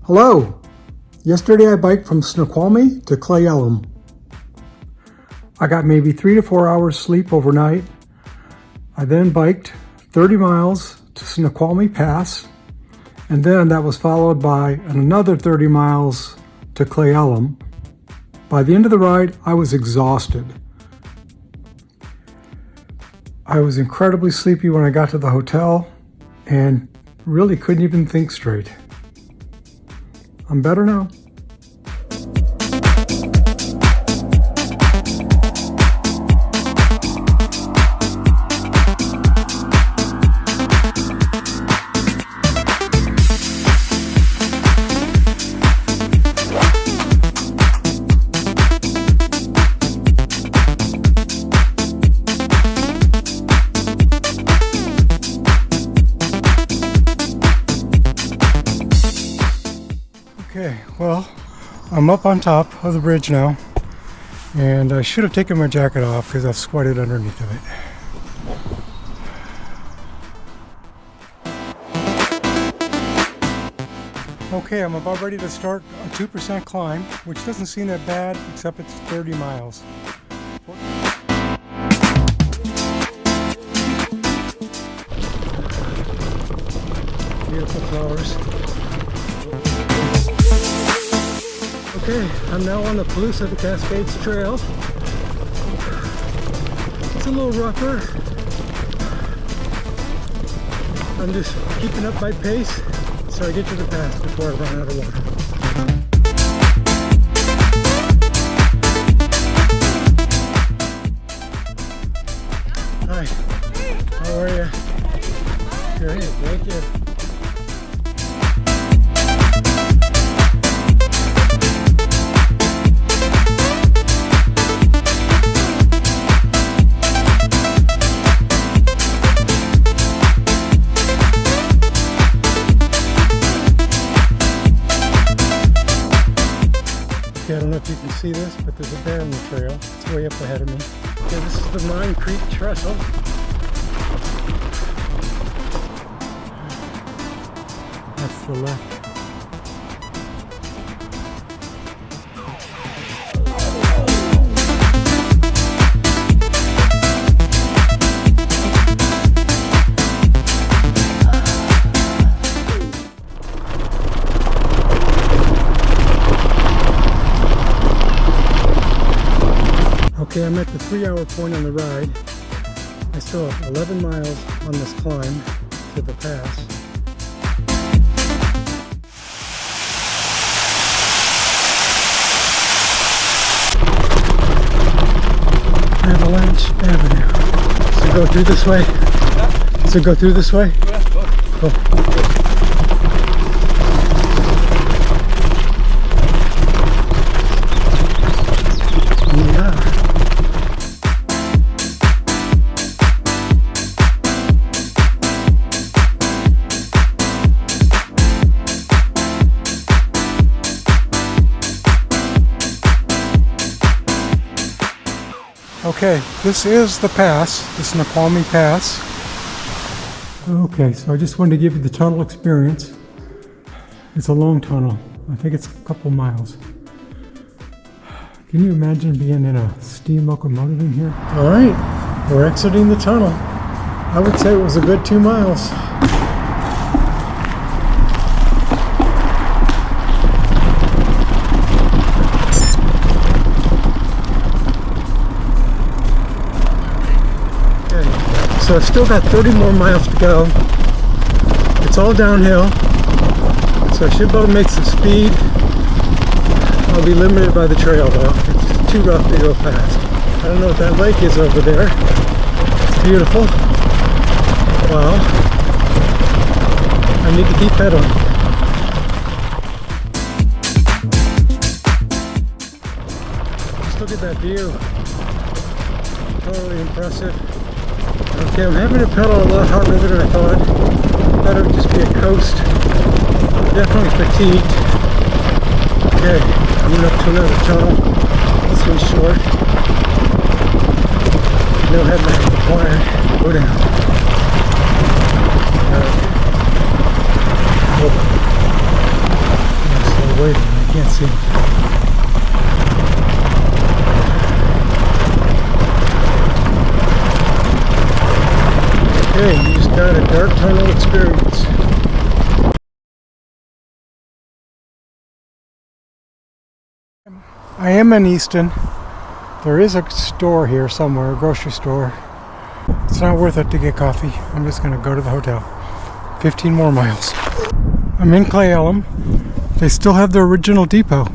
Hello! Yesterday I biked from Snoqualmie to Cle Elum. I got maybe 3 to 4 hours sleep overnight. I then biked 30 miles to Snoqualmie Pass, and then that was followed by another 30 miles to Cle Elum. By the end of the ride, I was exhausted. I was incredibly sleepy when I got to the hotel and really couldn't even think straight. I'm better now. Okay, well, I'm up on top of the bridge now, and I should have taken my jacket off because I've sweated underneath of it. Okay, I'm about ready to start a 2% climb, which doesn't seem that bad, except it's 30 miles. Beautiful flowers. Okay, I'm now on the Palusa to Cascades Trail. It's a little rougher. I'm just keeping up my pace so I get to the pass before I run out of water. Hi, how are you? Good, thank you. I don't know if you can see this, but there's a bear on the trail. It's way up ahead of me. Okay, this is the Mine Creek Trestle. That's the left. Okay, I'm at the 3-hour point on the ride. I still have 11 miles on this climb to the pass. Avalanche Avenue. So go through this way? So go through this way? Cool. Okay, this is the pass, the Snoqualmie Pass. Okay, so I just wanted to give you the tunnel experience. It's a long tunnel. I think it's a couple miles. Can you imagine being in a steam locomotive in here? All right, we're exiting the tunnel. I would say it was a good 2 miles. So I've still got 30 more miles to go. It's all downhill, so I should be able to make some speed. I'll be limited by the trail though. It's too rough to go fast. I don't know what that lake is over there. It's beautiful. Wow. I need to keep pedaling. Just look at that view. Totally impressive. Okay, I'm having to pedal a lot harder than I thought. I thought it would just be a coast. Definitely fatigued. Okay, coming up to another tunnel. This one's short. No headlight required. Go down. see. Okay, you just got a dark tunnel experience. I am in Easton. There is a store here somewhere, a grocery store. It's not worth it to get coffee. I'm just going to go to the hotel. 15 more miles. I'm in Cle Elum. They still have the original depot.